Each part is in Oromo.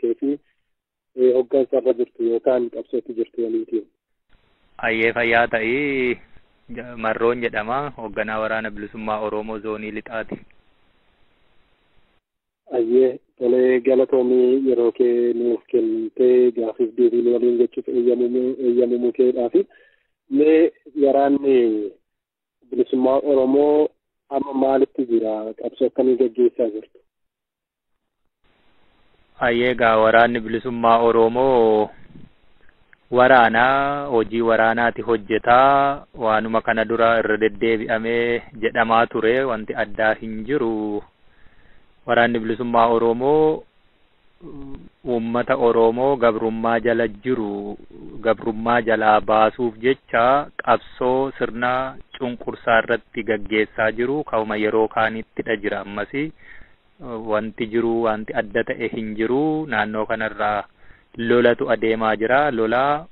keefi hoggansa irra jirtu yookaan qabsootti jirtu waliitiin. Ayyee fayyaa ta'ii Marroon jedhama hoogganaa waraana bilisummaa Oromoo zoonii lixaati. Ayyee tolee galatoomii yeroo kee nuuf kennitee gaafiif deebii waliin jechuuf eeyyamamuu keedhaafi mee waraanni bilisummaa Oromoo amma maalitti jira qabsoo akkamii gaggeessaa jirtu? Ayyee gaa waraanni bilisummaa Oromoo waraanaa hojii waraanaati hojjetaa waanuma kana dura irra deddeebi'amee jedhamaa ture wanti addaa hin jiru. Waraanni bilisummaa Oromoo uummata Oromoo gabrummaa jala jiru gabrummaa jalaa baasuuf jecha qabsoo sirna cunqursaa irratti gaggeessaa jiru kauma yeroo kaanittidha jira ammasi wanti jiru wanti adda ta'e hin jiru naannoo kanarraa lolatu adeemaa jira lolaa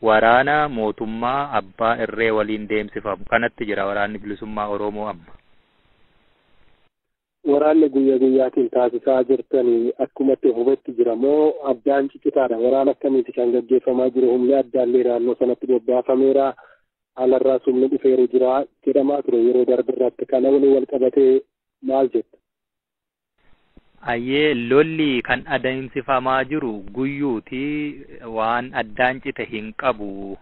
waraana mootummaa abbaa irree waliin deemsifamu kanatti jira waraanni bilisummaa Oromoo amma. Waraanni guyyaa guyyaatiin taasisaa jirtanii akkumatti hubaatti jira moo addaan ciccitaadha waraana akkamiiti kan gaggeeffamaa jiru humni addaallee naannoo sanatti bobbaafameera alarraa sumni dhufeeru jira jedhamaa ture yeroo darbirratti kana waliin wal qabatee maal jetta? Ayyee lolli kan adeemsifamaa jiru guyyuuti waan addaan cite hin qabu.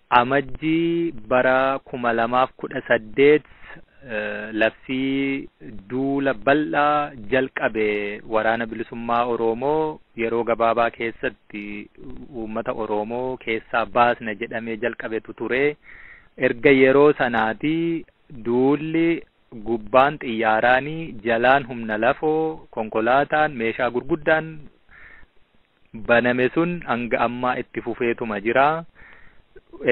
Amajjii bara 2018 labsii duula bal'aa jalqabe waraana bilisummaa Oromoo yeroo gabaabaa keessatti uummata Oromoo keessaa baasna jedhamee jalqabetu ture. Erga yeroo sanaati duulli gubbaan xiyyaaraanii jalaan humna lafoo konkolaataan meeshaa gurguddaan baname sun hanga ammaa itti fufeetuma jira.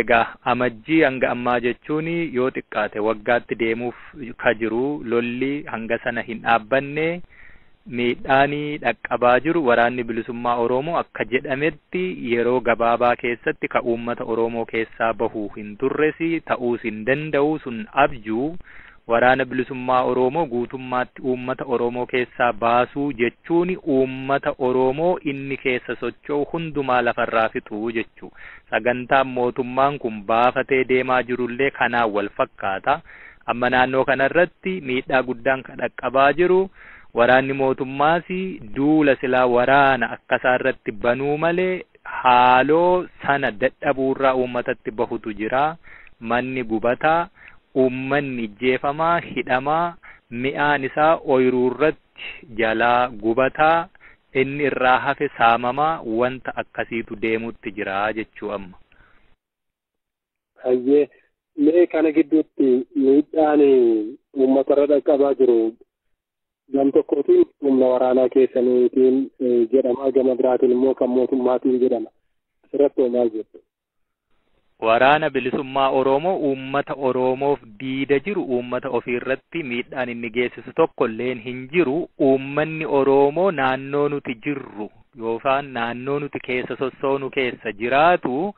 Egaa amajjii hanga ammaa jechuun yoo xiqqaate waggaatti deemuuf ka jiru lolli hanga sana hin dhaabbanne miidhaanii dhaqqabaa jiru waraanni bilisummaa Oromoo akka jedhametti yeroo gabaabaa keessatti ka uummata Oromoo keessaa bahuu hin turresi ta'uus hin danda'u sun abjuu. Waraana bilisummaa Oromoo guutummaatti uummata Oromoo keessaa baasuu jechuun uummata Oromoo inni keessa socho'u hundumaa lafarraa fixuu jechuu. Sagantaan mootummaan kun baafatee deemaa jirullee kanaan wal fakkaata. Amma naannoo kanarratti miidhaa guddaan kan dhaqqabaa jiru waraanni mootummaas duula silaa waraana akkasaarratti banuu malee haaloo sana dadhabuurraa uummatatti bahutu jira. Manni gubataa uummanni ijjeefamaa hidhamaa mi'aan isaa ooyiruurratti jalaa gubataa inni irraa hafe saamamaa wanta akkasiitu deemutti jira jechuu amma. Hayyee mee kana gidduutti miidhaan uummatarra dhaqqabaa jiru gam tokkootiin humna waraanaa keessaniitiin jedhama gama biraatiin immoo kan mootummaatiin jedhama asirratti maal jettu? Waraana bilisummaa Oromoo uummata Oromoof diida jiru uummata ofiirratti miidhaan inni geessisu tokkolleen hin jiru. Uummanni Oromoo naannoo nuti jirru yookaan naannoo nuti keessa sossoonu keessa jiraatu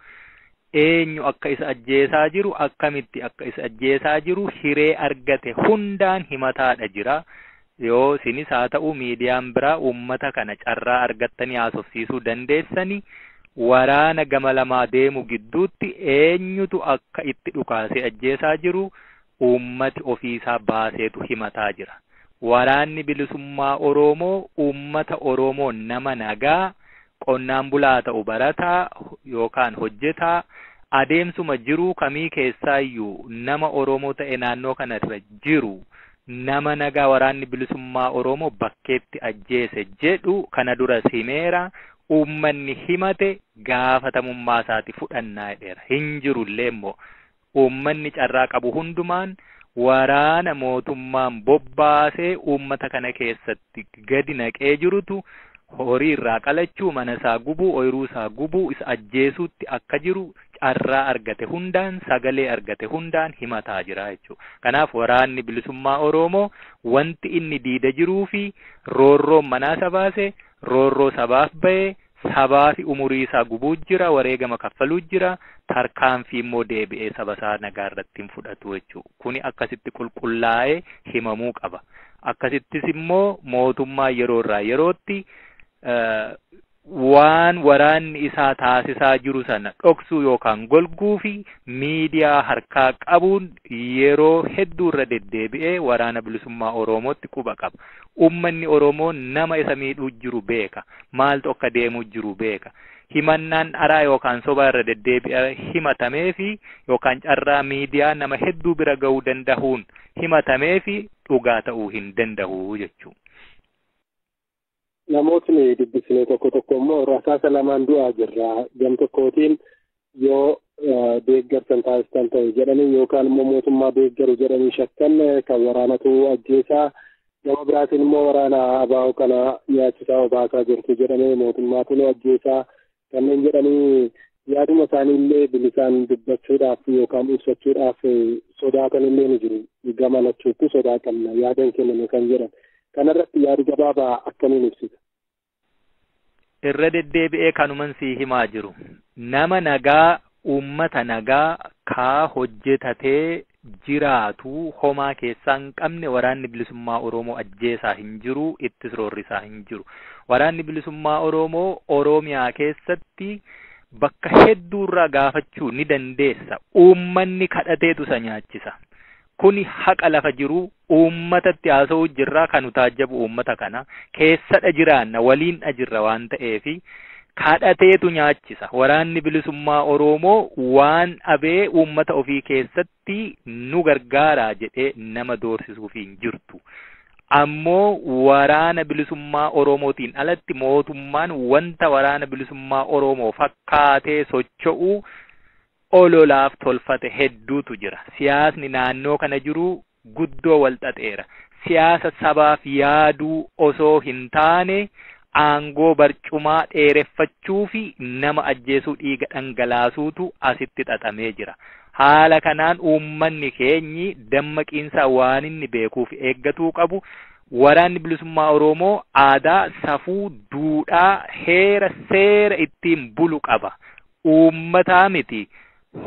eenyu akka isa ajjeesaa jiru akkamitti akka isa ajjeesaa jiru hiree argate hundaan himataadha jira. Yoo sinis haa ta'u miidiyaan biraa uummata kana carraa argattanii haasofsiisuu dandeessani. Waraana gama lamaa deemu gidduutti eenyutu akka itti dhukaasee ajjeesaa jiru uummati ofiisaa baaseetu himataa jira. Waraanni bilisummaa Oromoo uummata Oromoo nama nagaa qonnaan bulaa ta'u barataa yookaan hojjetaa adeemsuma jiru kamii keessaayyuu nama Oromoo ta'e naannoo kanarra jiru nama nagaa waraanni bilisummaa Oromoo bakkeetti ajjeese jedhu kana dura himeera. Uummanni himate gaafatamummaa isaati fudhannaa jedheera. Hin jirullee immoo uummanni carraa qabu hundumaan waraana mootummaan bobbaasee uummata kana keessatti gadi naqee jirutu horii irraa qalachuu mana isaa gubuu ooyiruu isaa gubuu isa ajjeesuutti akka jiru carraa argate hundaan sagalee argate hundaan himataa jira jechuudha. Kanaaf waraanni bilisummaa Oromoo wanti inni diida jiruu fi roorroon manaa isa baase roorroo sabaaf ba'ee sabaa fi umurii isaa gubuu jira wareegama kaffaluu jira tarkaanfii immoo deebi'ee saba isaa nagaa irratti hin fudhatu jechuudha. Kuni akkasitti qulqullaa'ee himamuu qaba. Akkasittis immoo mootummaa yeroo irraa yerootti waan waraanni isaa taasisaa jiru sana dhoksuu yookaan golguu fi miidiyaa harkaa qabuun yeroo hedduu irra deddeebi'ee waraana bilisummaa Oromootti quba qaba. Uummanni Oromoo nama isa miidhuu jiru beeka. Maaltu akka deemuu jiru beeka. Himannaan araa yookaan sobaa irra deddeebi'ee himatamee fi yookaan carraa miidiyaa nama hedduu bira ga'uu danda'uun himatamee fi dhugaa ta'uu hin danda'u jechuudha. Namootni dubbisnee tokko immoo rasaasa lamaan du'aa jirra. Gam tokkootiin yoo deeggarsan taasisan ta'e jedhanii yookaan immoo mootummaa deeggaru jedhanii shakkan kan waraanatu ajjeesaa. Gama biraatiin immoo waraana ABO kana nyaachisaa obaasaa jirtu jedhamee mootummaatu ajjeesaa. Kanneen jedhanii yaaduma isaaniillee bilisaan dubbachuudhaaf yookaan ibsachuudhaaf sodaatan illee ni jiru. Gama lachuutti sodaa qabna yaadan kenname kan jedhan. Kanarratti yaadi gabaabaa akkamiin ibsita? Irra deddeebi'ee kanuman sii himaa jiru. Nama nagaa, uummata nagaa kaa hojjetatee jiraatu homaa keessaa hin qabne waraanni bilisummaa Oromoo ajjeesaa hin jiru, ittis roorrisaa hin jiru. Waraanni bilisummaa Oromoo Oromiyaa keessatti bakka hedduurraa gaafachuu ni dandeessa. Uummanni kadhateetu isa nyaachisa. Kuni haqa lafa jiru uummatatti haasa'uu jirra kan taajjabu uummata kana keessadha jiraanna waliinidha jirra waan ta'eefi kadhateetu nyaachisa. Waraanni bilisummaa Oromoo waan abee uummata ofii keessatti nu gargaaraa jedhee nama doorsisuuf hin jirtu. Ammoo waraana bilisummaa Oromootiin alatti mootummaan wanta waraana bilisummaa Oromoo fakkaatee socho'u ololaaf tolfate hedduutu jira. Siyaasni naannoo kana jiru guddoo walxaxeera. Siyaasa sabaaf yaaduu osoo hin taane aangoo barcumaa dheereffachuu fi nama ajjeesuu dhiiga dhangalaasuutu asitti xaxamee jira. Haala kanaan uummanni keenyi dammaqiinsa waan inni beekuuf eeggatuu qabu. Waraanni bilisummaa Oromoo aadaa, safuu, duudhaa, heera, seera ittiin bulu qaba. Uummataa miti.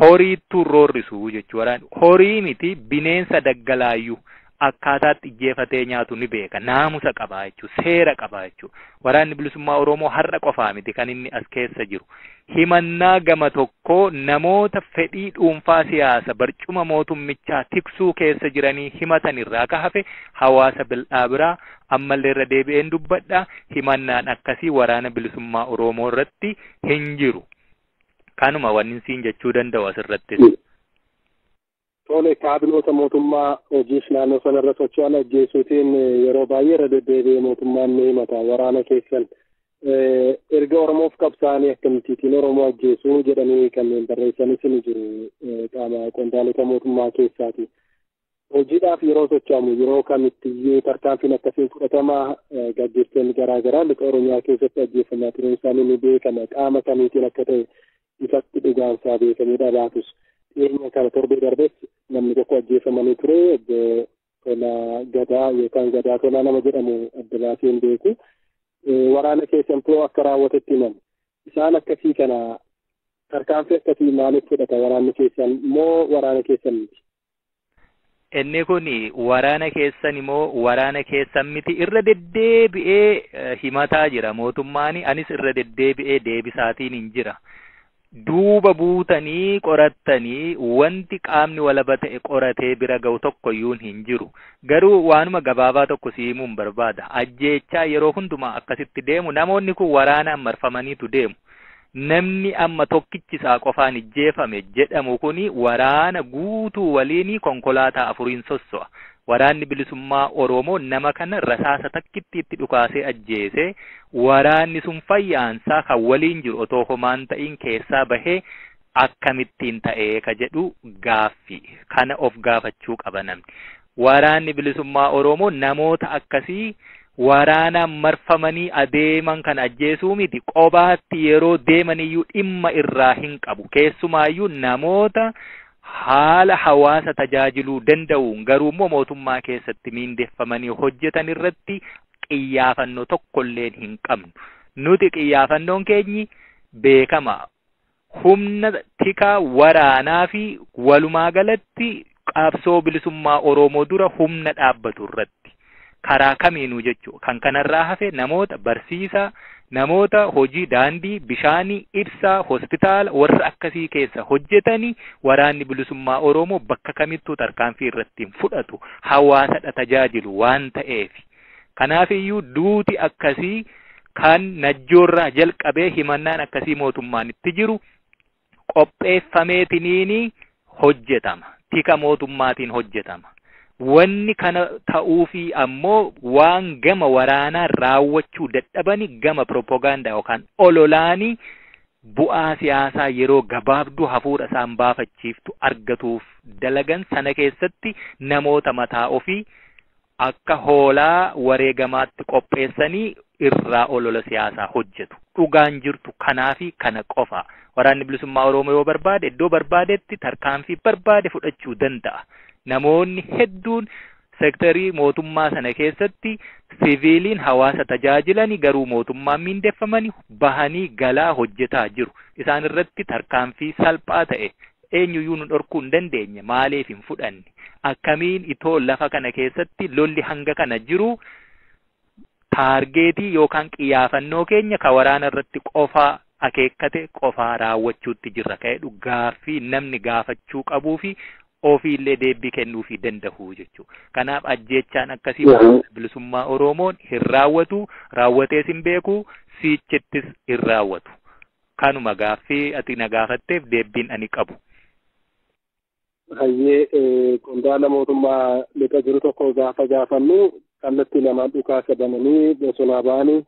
Horiitu roorrisu jechuudha. Horii miti bineensa daggalaayyuu akkaataatti ijjeefatee nyaatu ni beeka. Naamusa qaba jechuudha. Seera qaba jechuudha. Waraanni bilisummaa Oromoo har'a qofaa miti kan inni as keessa jiru. Himannaa gama tokko namoota fedhii dhuunfaa siyaasa barcuma mootummichaa tiksuu keessa jiranii himatan irraa ka hafe hawaasa bal'aa biraa ammallee irra deebi'een dubbadha. Himannaan akkasii waraana bilisummaa Oromoo irratti hin jiru. Kanuma wanni siin jechuu danda'u asirratti. Tole kaabinoota mootummaa hojiif naannoo sanarra socho'an ajjeesuutiin yeroo baay'ee irra deddeebi'ee mootummaan ni himata. Waraana keessan erga Oromoof qabsaa'anii akkamittiin Oromoo ajjeesuu jedhanii kanneen barreessanis ni jiru qaama qondaalota mootummaa keessaati. Hojiidhaaf yeroo socho'amu yeroo kamittiyyuu tarkaanfiin akkasiin fudhatamaa gaggeessitoonni garaagaraa lixa Oromiyaa keessatti ajjeefamaa turuun isaanii ni beekama. Qaama kamiitiin akka ta'e ifatti dhugaansaa beekamedha baatus. Dhiyeenya kana torbee darbees namni tokko ajjeefamanii ture obbo Tolaa Gadaa yookaan Gadaa Tolaa nama jedhamu adda baasee hin beeku. Waraana keessantuu akka raawwatetti himan. Isaan akkasii kana tarkaanfii akkasii maaliif fudhata waraanni keessan moo waraana keessan miti? Inni kun waraana keessan immoo waraana keessan miti irra deddeebi'ee himataa jira mootummaan. Anis irra deddeebi'ee deebisaatiin hin jira. Duuba buutanii qorattanii wanti qaamni walaba ta'e qoratee bira ga'u tokkoyyuu hin jiru. Garuu waanuma gabaabaa tokko siimuun barbaada. Ajjeechaa yeroo hundumaa akkasitti deemu namoonni kun waraanaan marfamaniitu deemu. Namni amma tokkichisaa qofaan ijjeefame jedhamu kuni waraana guutuu waliin konkolaataa afuriin sosso'a. Waraanni bilisummaa Oromoo nama kana rasaasa takkitti itti dhukaasee ajjeese waraanni sun fayyaansaa kan waliin jiru otoo homaan ta'iin keessaa bahee akkamittiin ta'ee ka jedhu gaaffii kana of gaafachuu qaba namni. Waraanni bilisummaa Oromoo namoota akkasii waraanaan marfamanii adeeman kan ajjeesuu miti. Qobaatti yeroo deemaniyyuu dhimma irraa hin qabu. Keessumaayyuu namoota haala hawaasa tajaajiluu danda'uun garuu immoo mootummaa keessatti miindeffamanii hojjetan irratti xiyyaafannoo tokkolleen hin qabnu. Nuti xiyyaaffannoon keenyi beekama. Humna tikaa waraanaa fi walumaa galatti qabsoo bilisummaa Oromoo dura humna dhaabbatu irratti karaa kamiinuu jechuudha. Kan kanarraa hafe namoota barsiisaa, namoota hojii daandii, bishaanii, ibsaa, hospitaala warra akkasii keessa hojjetanii waraanni bilisummaa Oromoo bakka kamittuu tarkaanfii irratti fudhatu hawaasadha tajaajilu waan ta'eef. Kanaaf iyyuu duuti akkasii kan najjoorraa jalqabee himannaan akkasii mootummaan itti jiru qopheeffameetiniin hojjetama. Tika mootummaatiin hojjetama. Wanni kana ta'uufi ammoo waan gama waraanaa raawwachuu dadhabani gama propaganda yookaan ololaanii bu'aa siyaasaa yeroo gabaabduu hafuura isaan baafachiiftu argatuuf dalagan sana keessatti namoota mataa ofii akka hoolaa wareegamaatti qopheessanii irraa olola siyaasaa hojjetu. Dhugaan jirtu kanaafi kana qofa. Waraanni bilisummaa Oromoo yoo barbaade iddoo barbaadetti tarkaanfii barbaade fudhachuu danda'a. Namoonni hedduun sektarii mootummaa sana keessatti siviiliin hawaasa tajaajilanii garuu mootummaan miindeffamanii bahanii galaa hojjetaa jiru. Isaan irratti tarkaanfii salphaa ta'e eenyuyyuu nu dhorkuu hin dandeenye maaliif hin fudhanne. Akkamiin itoo lafa kana keessatti lolli hanga kana jiru taargeetii yookaan qiyyaafannoo keenya ka waraana irratti qofaa akeekkate qofaa raawwachuutti jirra ka'edhu gaaffii namni gaafachuu qabuu fi ofiillee deebii kennuufii danda'u jechuudha. Kanaaf ajjeechaan akkasii bilisummaa Oromoon hin raawwatu, raawwatees hin beeku, siichettis hin raawwatu. Kanuma gaaffii ati na gaafatteef deebiin ani qabu. Hayyee qondaala mootummaa lixa jiru tokko gaafa gaafannu kallattii lamaan dhukaasa bananii bosonaa ba'anii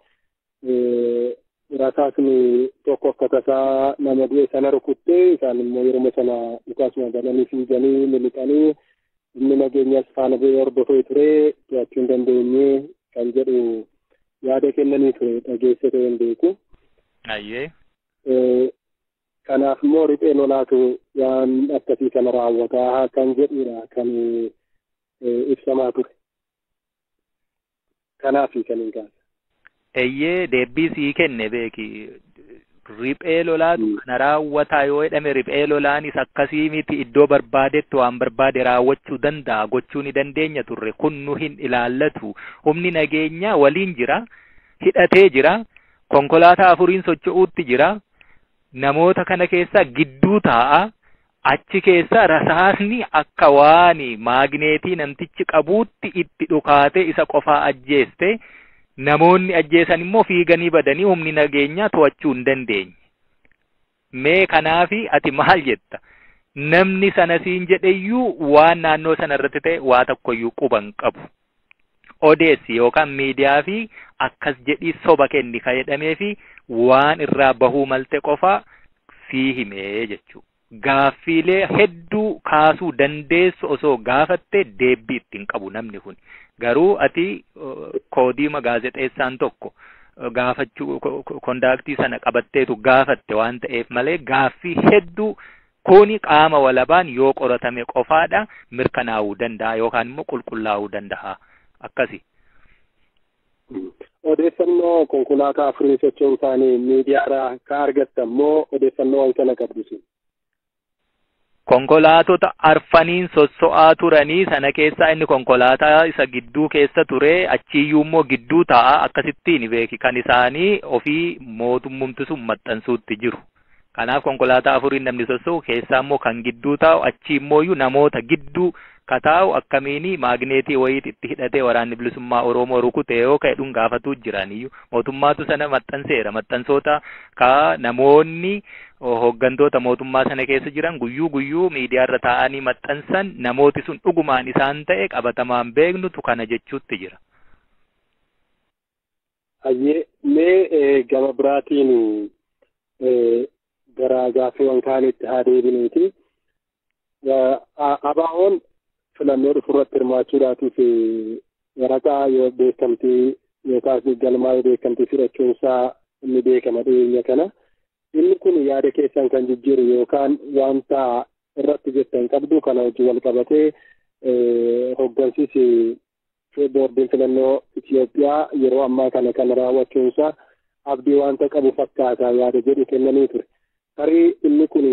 rasaasni tokko akka tasaa nama du'e sana rukuttee isaan immoo yeroo sana dhukaasuma bananii fiiganii miliqanii inni nageenyas faana bu'ee hordofee ture to'achuu hin dandeenye kan jedhu yaada kennanii ture dhageessitee hin beeku. Hayyee. Kanaaf immoo riphee lolaatu waan akkasii kana raawwataa kan jedhudha kan ibsamaa ture. Kanaaf kan hin kaasa. Eeyyee deebii sii kenne beeki. Riphee lolaatu kana raawwataa yoo jedhame riphee lolaanis akkasii miti iddoo barbaadetti waan barbaade raawwachuu danda'a gochuu ni dandeenya turre kun nu hin ilaallatu. Humni nageenyaa waliin jira, hidhatee jira, konkolaataa afuriin socho'uutti jira. Namoota kana keessa gidduu taa'a achi keessa rasaasni akka waan maagneetii namtichi qabuutti itti dhukaatee isa qofaa ajjeeste namoonni ajjeesan immoo fiiganii badanii humni nageenyaa to'achuu hin dandeenye. Mee kanaafi ati maal jetta? Namni sana siin jedheyyuu waan naannoo sana irratti ta'e waa tokkoyyuu quban qabu. Odeessi yookaan miidiyaa fi akkas jedhii soba kenni ka jedhamee fi waan irraa bahuu malte qofa sii himee jechuudha. Gaaffiilee hedduu kaasuu dandeessu osoo gaafatte deebii ittiin qabu namni kun. Garuu ati koodiima gaazexeessaan tokko gaafachuu kondaaktii sana qabatteetu gaafatte waan ta'eef malee gaaffii hedduu kuni qaama walabaan yoo qoratame qofaadha mirkanaa'uu danda'a yookaan immoo qulqullaa'uu danda'a. Akkasi. Odeeffannoo konkolaataa afurii socho'uu isaanii miidiyaadhaa ka argattan moo odeeffannoo kana qabdu? Konkolaatota arfaniin sosso'aa turanii sana keessaa inni konkolaataa isa gidduu keessa ture achiiyyuu immoo gidduu taa'a akkasittiin beeki kan isaanii ofii mootummumti sun maxxansuutti jiru. Kanaaf konkolaataa afuriin namni sosso'u keessaa immoo kan gidduu taa'u achii immooyyuu namoota gidduu kataa'u akkamiini maagneetii wayiit itti hidhatee waraanni bilisummaa Oromoo rukute yoo ka'edhuun gaafatuu jiraniyyuu mootummaatu sana maxxanseera. Maxxansoota ka namoonni hoggantoota mootummaa sana keessa jiran guyyuu miidiyaarra taa'anii maxxansan namooti sun dhugumaan isaan ta'e qabatamaan beeknutu kana jechuutti jira. Hayyee mee gama biraatiin gara gaaffiiwwan kaanitti haa deebinuuti. Abaa'oon filannoo dhufurratti hirmaachuudhaatiif waraqaa yoo beekamtii yookaas galmaa yoo beekamtii fudhachuunsaa inni beekama dhiyeenya kana. Inni kun yaada keessan kan jijjiiru yookaan wanta irratti jettan qabdu kana hojii wal qabatee hoggansiisi boordiin filannoo Itoophiyaa yeroo ammaa kana kan raawwachuunsaa abdii wanta qabu fakkaata yaada jedhu kennanii ture. Tarii inni kun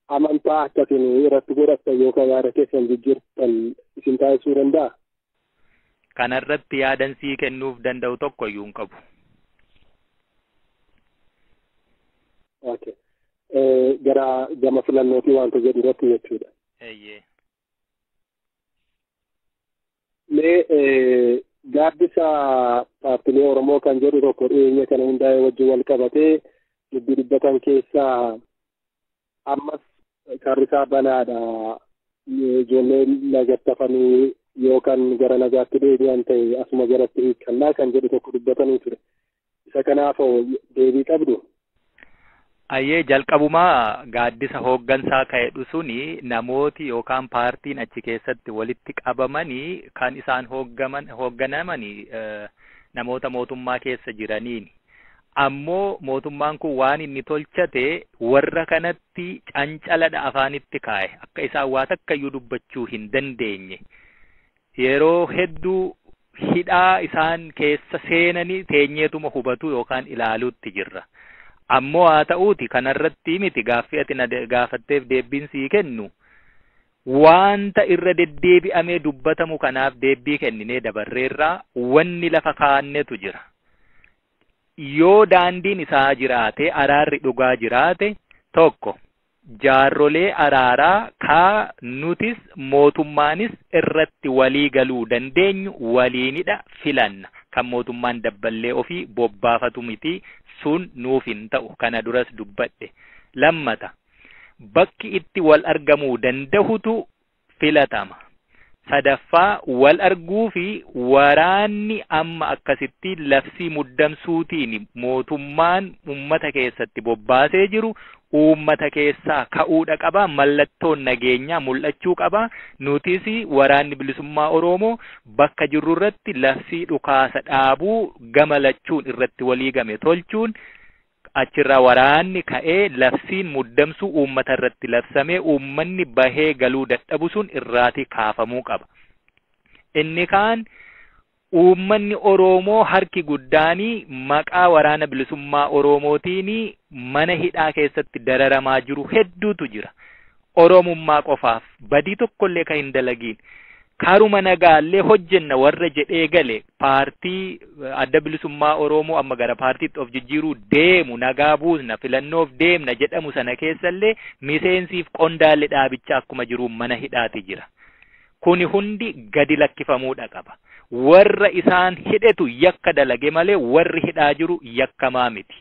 amantaa akkasiin irratti godhattan yookaan yaada keessan jijjiirtan isin taasisuu danda'a? Kanarratti yaadan sii kennuuf danda'u tokkoyyuu hin qabu. Okay. Gara gama filannootii wanta jedhu irratti jechuudha. Mee gaaddisa paartilee Oromoo kan jedhu tokko dhiyeenya kana hundaa'e wajjin wal qabatee dubbatan keessaa ammas karrisaa banaadha. Ijoolleen nagattafanii yookaan gara nagaatti deebi'an ta'e asuma jaratti hiikkannaa kan jedhu tokko dubbatanii ture. Isa kanaaf deebii qabdu? Ayyee jalqabumaa gaaddisa hooggansaa ka'edhu suni namooti yookaan paartiin achi keessatti walitti qabamanii kan isaan hoogganamanii namoota mootummaa keessa jiraniini. Ammoo mootummaan kun waan inni tolchate warra kanatti cancaladha afaanitti kaa'e akka isaan waa takkayyuu dubbachuu hin dandeenye. Yeroo hedduu hidhaa isaan keessa seenanii teenyeetuma hubatu yookaan ilaaluutti jirra. Ammoo haa ta'uuti kanarratti miti gaaffii ati na gaafatteef deebiin sii kennu wanta irra deddeebi'amee dubbatamu kanaaf deebii kenninee dabarreerraa wanni lafa kaa'annetu jira. Yoo daandiin isaa jiraate araarri dhugaa jiraate tokko jaarrolee araaraa kaa nutis mootummaanis irratti walii galuu dandeenyu waliinidha filanna kan mootummaan dabballee ofii bobbaafatu miti. Sun nuuf hin ta'u kana duras dubbadhe. Lammata bakki itti wal argamuu danda'utu filatama. Sadaffaa wal arguu fi waraanni amma akkasitti labsii muddamsuutiin mootummaan ummata keessatti bobbaasee jiru ummata keessaa ka'uudha qaba. Mallattoon nageenyaa mul'achuu qaba. Nutis waraanni bilisummaa Oromoo bakka jirru irratti labsii dhukaasa dhaabuu gamalachuun irratti walii game tolchuun achirraa waraanni ka'ee labsiin muddamsuu ummata irratti labsamee ummanni bahee galuu dadhabu sun irraati kaafamuu qaba. Inni kaan ummanni Oromoo harki guddaanii maqaa waraana bilisummaa Oromootiin mana hidhaa keessatti dararamaa jiru hedduutu jira. Oromummaa qofaaf badii tokkollee kan hin dalagiin karuma nagaallee hojjenna warra jedhee gale paartii adda bilisummaa Oromoo amma gara paartiitti of jijjiiruu deemu nagaa buusna filannoof deemna jedhamu sana keessallee miseensiif qondaalli dhaabichaa akkuma jiru mana hidhaati jira. Kuni hundi gadi lakkifamuudha qaba. Warra isaan hidhetu yakka dalage malee warri hidhaa jiru yakkamaa miti.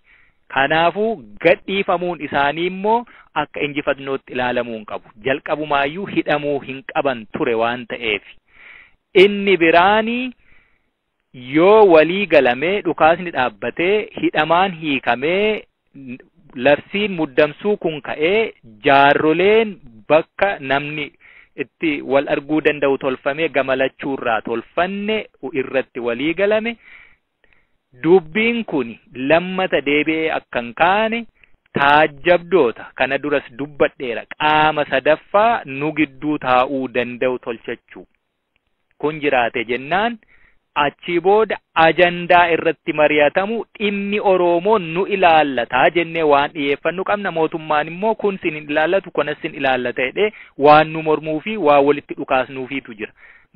Kanaafuu gadhiifamuun isaanii immoo akka injifannootti ilaalamuun qabu. Jalqabumaayyuu hidhamuu hin qaban ture waan ta'eef. Inni biraanii yoo walii galamee dhukaasni dhaabbatee hidhamaan hiikamee labsiin muddamsuu kun ka'ee jaarroleen bakka namni itti wal arguu danda'u tolfamee gamalachuurraa tolfanne irratti walii galame dubbiin kun lammata deebi'ee akkan kaane taajjabdoota kana duras dubbadheera qaama sadaffaa nu gidduu taa'uu danda'u tolchachuu kun jiraate jennaan achi booda ajandaa irratti mari'atamu dhimmi Oromoo nu ilaallataa jennee waan dhiyeeffannu qabna. Mootummaan immoo kun sin ilaallatu kunas sin ilaallata jedhee waan nu mormuu fi waa walitti dhukaasnuufiitu jira.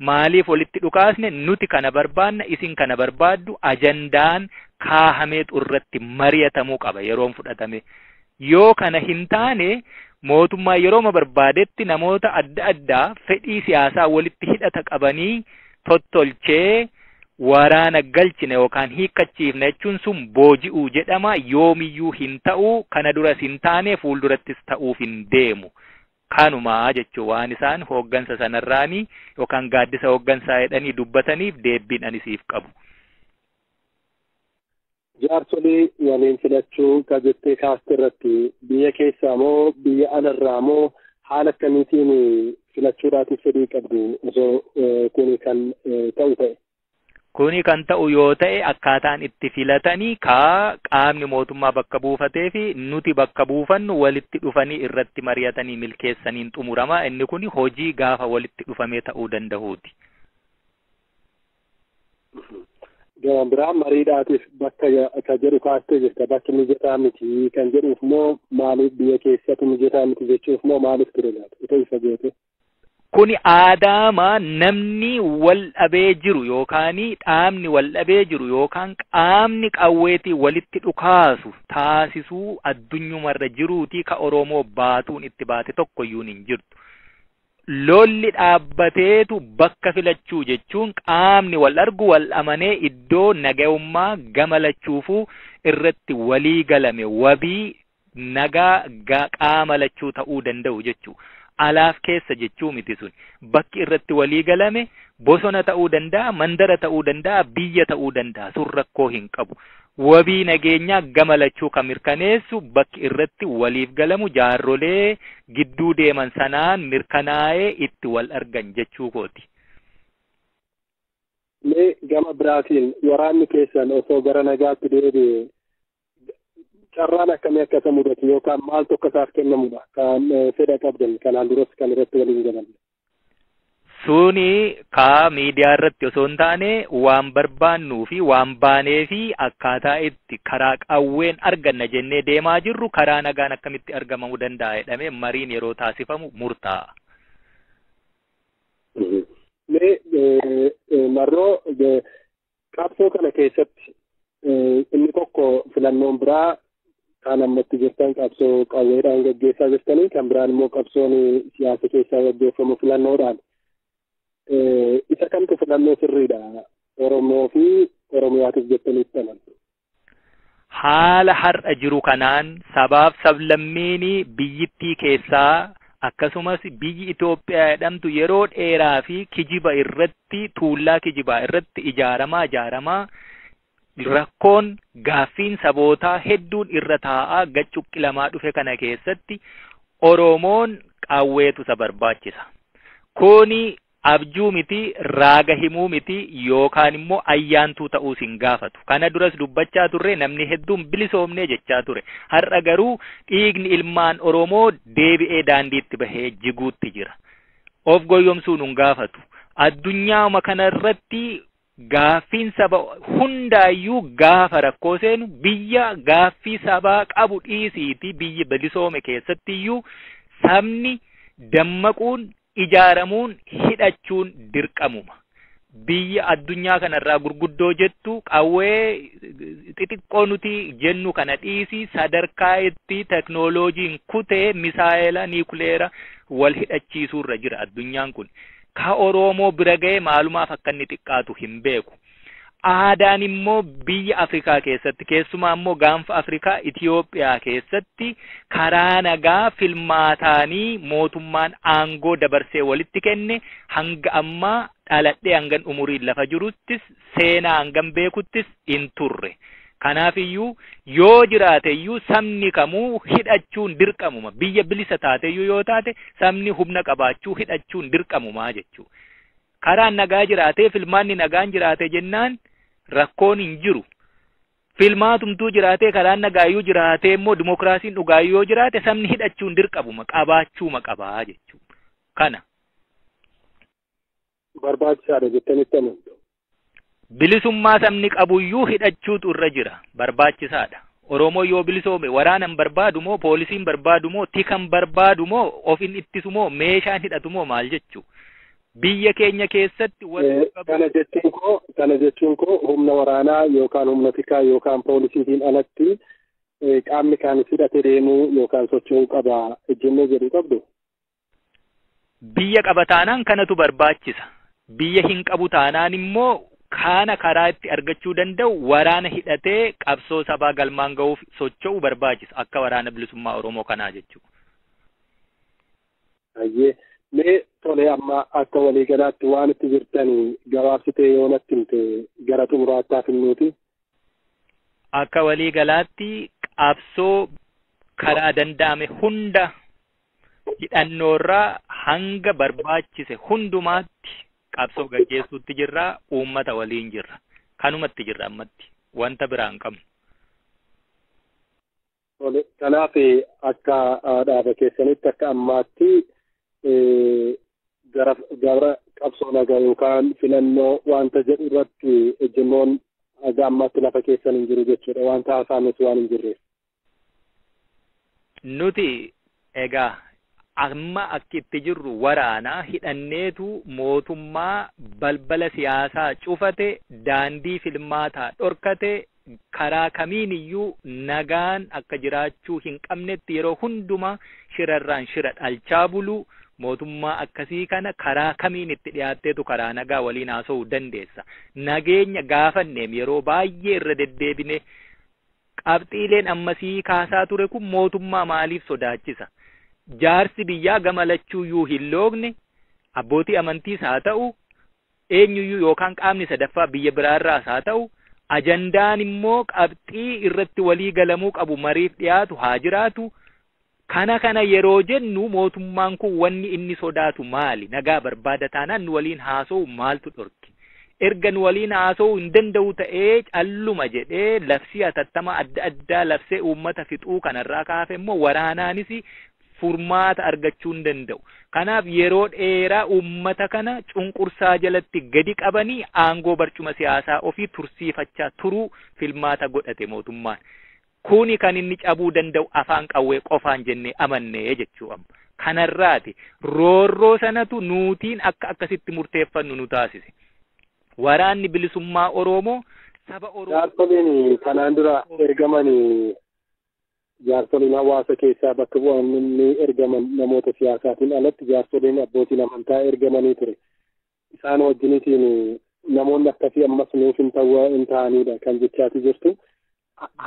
Maaliif walitti dhukaasne nuti kana barbaanna isin kana barbaaddu ajandaan kaahameetu irratti mari'atamuu qaba yeroon fudhatame. Yoo kana hin taane mootummaa yeroo barbaadetti namoota adda addaa fedhii siyaasaa walitti hidhata qabanii tottolchee waraana galchine yookaan hiikkachiifne jechuun sun booji'uu jedhama. Yoomiyyuu hin ta'u kana duras hin taane fuuldurattis ta'uuf hin deemu. Kanumaa jechuun waan isaan hooggansa sanarraanii yookaan gaaddisa hooggansaa jedhanii dubbataniif deebiin ani siif qabu. Jaarsolee waliin filachuu ka jettee kaaste irratti biyya keessaa moo biyya alarraa moo haala akkamiitiin filachuudhaatiif fedhii qabdu osoo kuni kan ta'u ta'e? Kuni kan ta'u yoo ta'e akkaataan itti filatanii qaamni mootummaa bakka buufatee fi nuti bakka buufannu walitti dhufanii irratti mari'atanii milkeessaniin xumurama. Inni kuni hojii gaafa walitti dhufamee ta'uu danda'uuti. Gama biraan mariidhaatiif bakka ka jedhu kaastee jirta. Bakki mijataa miti kan jedhuuf moo maaliif biyya keessatti mijataa miti jechuuf moo maaliif ture laata? Ito isa jeete. Kuni aadaama namni wal dhabee jiru yookaan dhaabni wal dhabee jiru yookaan qaamni qawweetii walitti dhukaasu taasisuu addunyumarra jiruutii ka Oromoo baatuun itti baate tokkoyyuu hin jirtu. Lolli dhaabbateetu bakka filachuu jechuun qaamni wal argu wal amanee iddoo nagayummaa gamalachuufuu irratti walii galame wabii nagaa qaama lachuu ta'uu danda'u jechuu. Alaaf keessa jechuu miti sun bakki irratti walii galame bosona ta'uu danda'a, mandara ta'uu danda'a, biyya ta'uu danda'a, sun rakkoo hin qabu. Wabii nageenyaa gamalachuu kan mirkaneessu bakki irratti waliif galamu jaarrolee gidduu deeman sanaan mirkanaa'ee itti wal argan jechuu kooti. Mee gama biraatiin waraanni keessan osoo gara nagaatti deebi'e carraan akkamii akka isa mudatu yookaan maaltu akka isaaf kennamudha kan fedha qabdan kanaan duras kan irratti waliin galan. Suni ka miidiyaa irratti osoo hin taane waan barbaannuu fi waan baanee fi akkaataa itti karaa qawween arganna jennee deemaa jirru karaa nagaan akkamitti argamamuu danda'a jedhamee mariin yeroo taasifamu murtaa'a. Marroo qabsoo kana keessatti inni tokko filannoon biraa kan ammatti jirtan qabsoo qawweedhaan gaggeessaa jirtanii kan biraan immoo qabsoon siyaasa keessaa gaggeeffamu filannoodhaan. Isa kamtu filannoo sirriidha Oromoo fi Oromiyaatiif jettanitti amantu. Haala har'a jiru kanaan sabaaf sablammiin biyyittii keessaa akkasumas biyyi Itoophiyaa jedhamtu yeroo dheeraa fi kijiba irratti tuullaa kijibaa irratti ijaaramaa rakkoon gaaffiin sabootaa hedduun irra taa'aa gaccuqqilamaa dhufe kana keessatti Oromoon qawweetu isa barbaachisa. Kuni abjuu miti, raaga himuu miti yookaan immoo ayyaantuu ta'uu sin gaafatu. Kana duras dubbachaa turre namni hedduun bilisoomnee jechaa ture. Har'a garuu dhiigni ilmaan Oromoo deebi'ee daandiitti bahee jiguutti jira. Of goyyomsuu nun gaafatu. Addunyaama kanarratti gaaffiin saba hundaayyuu gaafa rakkoo seenu biyya gaaffii sabaa qabu dhiisiiti biyya bilisoome keessattiyyuu sabni dammaquun ijaaramuun hidhachuun dirqamuma. Biyya addunyaa kanarraa gurguddoo jettu qawwee xixiqqoo nuti jennu kana dhiisi sadarkaa itti teknooloojiin kutee misaayila niikuleera wal hidhachiisuurra jira addunyaan kun. Ka Oromoo bira ga'ee maalumaaf akka inni xiqqaatu hin beeku. Aadaan immoo biyya Afrikaa keessatti keessumaa immoo gaanfa Afrikaa Itiyoophiyaa keessatti karaa nagaa filmaataanii mootummaan aangoo dabarsee walitti kenne hanga ammaa dhaladhee hangan umuriin lafa jiruttis seenaa hangan beekuttis hin turre. Kanaafiyyuu yoo jiraateyyuu sabni kamuu hidhachuun dirqamuma. Biyya bilisa taateyyuu yoo taate sabni humna qabaachuu hidhachuun dirqamumaa jechuu. Karaan nagaa jiraatee filmaanni nagaan jiraate jennaan rakkoon hin jiru. Filmaatumtuu jiraatee karaan nagaayyuu jiraatee immoo dimokiraasiin dhugaayyuu yoo jiraate sabni hidhachuun dirqamuma qabaachuuma qabaa jechuu. Kana. Barbaachisaadha jettanitti amantu. Bilisummaa sabni qabuyyuu hidhachuutu irra jira. Barbaachisaadha. Oromoo yoo bilisoome waraanan barbaadu moo poolisiin barbaadu moo tikan barbaadu moo ofin ittisu moo meeshaan hidhatu moo maal jechuu. Biyya keenya keessatti kana jechuun koo humna waraanaa yookaan humna tikaa yookaan poolisiitiin alatti qaamni kaan hidhatee deemuu yookaan socho'uu qaba ejjennoo jedhu qabdu. Biyya qaba taanaan kanatu barbaachisa. Biyya hin qabu taanaan immoo kana karaa itti argachuu danda'u waraana hidhatee qabsoo sabaa galmaan ga'uuf socho'uu barbaachisa akka waraana bilisummaa Oromoo kanaa jechuudha. Ayyee mee tole amma akka waliigalaatti waan itti jirtanii gabaabsitee yoo natti himte gara xumuraattaa finnuuti. Akka waliigalaatti qabsoo karaa danda'ame hunda hidhannoorraa hanga barbaachise hundumaatti qabsoo gaggeessuutti jirra, uummata waliin jirra. Kanumatti jirra ammatti. Wanta biraa hin qabnu. Tole kanaaf akka dhaaba keessanitti akka ammaatti gara qabsoo nagaa yookaan filannoo wanta jedhu irratti ejjennoon aga ammaatti lafa keessan hin jiru jechuudha. Wanta haasaames waan hin jirreef. Nuti egaa amma akka itti jirru waraana hidhanneetu mootummaa balbala siyaasaa cufate, daandii filmaataa dhorkate, karaa kamiin iyyuu nagaan akka jiraachuu hin qabnetti yeroo hundumaa shirarraan shira dhalchaa bulu. Mootummaa akkasii kana karaa kamiin itti dhiyaatteetu karaa nagaa waliin haasa'uu dandeessa. Nageenya gaafanneem yeroo baay'ee irra deddeebine qabxiileen ammasii kaasaa ture kun mootummaa maaliif sodaachisa? Jaarsi biyyaa gamalachuuyyuu hin loogne, abbootii amantiis haa ta'u, eenyuyyuu yookaan qaamni sadaffaa biyya biraarraas haa ta'u, ajandaan immoo qabxii irratti walii galamuu qabu mariif dhiyaatu haa jiraatu. Kana yeroo jennu mootummaan kun wanni inni sodaatu maali? Nagaa barbaada taanaan nu waliin haasa'u maaltu dhorki? Erga nu waliin haasa'uu hin danda'u ta'ee calluma jedhee labsii hatattama adda addaa labsee uummata fixuu kanarraa kaafe immoo waraanaanis furmaata argachuu hin danda'u. Kanaaf yeroo dheeraa uummata kana cunqursaa jalatti gadi qabanii aangoo barcuma siyaasaa ofii tursiifachaa turuu filmaata godhate mootummaan. Kuni kan inni cabuu danda'u afaan qawwee qofaan jennee amannee jechuu amma. Kanarraati roorroo sanatu nuutiin akka akkasitti murteeffannu nu taasise. Waraanni bilisummaa Oromoo saba Oromoo. Jaarsoliin kanaan dura ergamanii jaarsoliin hawaasa keessaa bakka bu'an inni ergaman namoota siyaasaatiin alatti jaarsoliin abbootiin amantaa ergamanii ture. Isaan wajjinitiin namoonni akkasii ammas nuuf hin ta'anidha kan jechaati jirtu.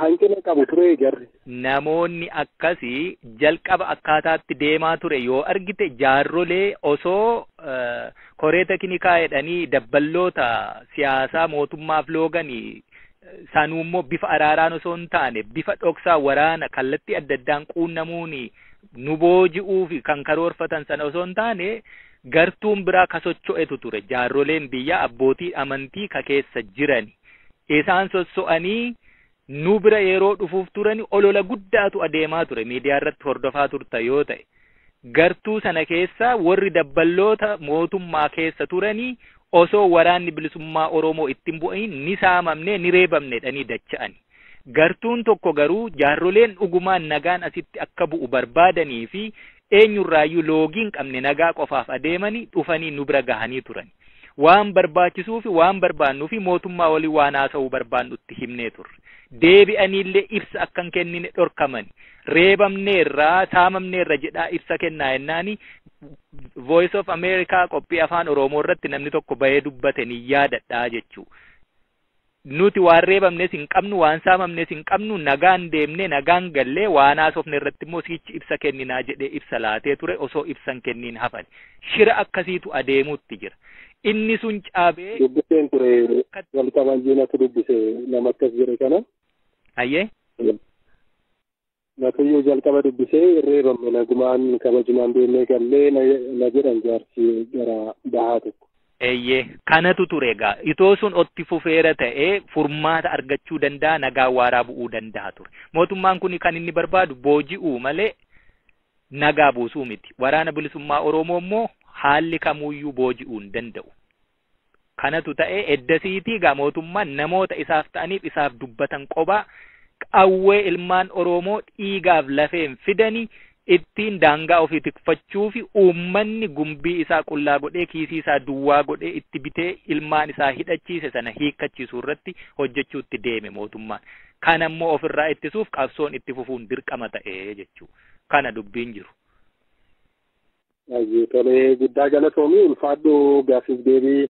Hanqina qabu ture jarri. Namoonni akkasii jalqaba akkaataatti deemaa ture yoo argite jaarrolee osoo koree teknikaa jedhanii dabballoota siyaasaa mootummaaf looganii sanuu immoo bifa araaraan osoo hin taane bifa dhoksaa waraana kallattii adda addaan quunnamuun nu booji'uuf kan karoorfatan sana osoo hin taane gartuun biraa ka socho'etu ture. Jaarroleen biyya abbootii amantii ka keessa jirani isaan sosso'anii nu bira yeroo dhufuuf turani olola guddaatu adeemaa ture. Miidiyaa irratti hordofaa turta yoo ta'e gartuu sana keessa warri dabballoota mootummaa keessa turanii osoo waraanni bilisummaa Oromoo ittiin bu'in ni saamamne ni reebamne dhanii dacha'ani. Gartuun tokko garuu jaarroleen dhugumaan nagaan asitti akka bu'u barbaadanii fi eenyurraayyuu loogii hin qabne nagaa qofaaf adeemanii dhufanii nu bira gahanii turani. Waan barbaachisuu fi waan barbaannuu fi mootummaa walii waan haasa'uu barbaannutti himnee turre. Deebi'aniillee ibsa akkan kennine dhorkamani. Reebamneerraa saamamneerra jedhaa ibsa kennaa jennaani Voice of America qophii afaan Oromoo irratti namni tokko bahee dubbate ni yaadadhaa jechuu. Nuti waan reebamnes hin qabnu waan saamamnes hin qabnu nagaan deemne nagaan gallee waan haasofne irratti immoo siichi ibsa kenninaa jedhee ibsa laatee ture osoo ibsan kenniin hafan. Shira akkasiitu adeemuutti jira. Inni sun caabee dubbiseen ture walqaban jiinatu dubbise nama akkas jedhe kana. Ayyee. Natuyyuu jalqaba dubbisee reebamne nagumaan kabajumaan deemnee gallee na jedhan jaarsi gara bahaa tokko. Eeyyee kanatu ture egaa itoo sun otti fufeera ta'ee furmaata argachuu danda'a nagaa waaraa bu'uu danda'a ture. Mootummaan kun kan inni barbaadu booji'uu malee nagaa buusuu miti. Waraana bilisummaa Oromoo immoo haalli kamuyyuu booji'uu hin danda'u. Kanatu ta'ee eddasiitii gaa mootummaan namoota isaaf ta'aniif isaaf dubbatan qobaa qawwee ilmaan Oromoo dhiigaaf lafeen fidanii ittiin daangaa ofii tikfachuu fi uummanni gumbii isaa qullaa godhee kiisii isaa duwwaa godhee itti bitee ilmaan isaa hidhachiise sana hiikkachiisuu irratti hojjechuutti deeme mootummaan. Kana immoo ofirraa ittisuuf qabsoon itti fufuun dirqama ta'ee jechuu. Kana dubbiin jiru. Tolee guddaa galatoomii ulfaadhu gaaffiif deebii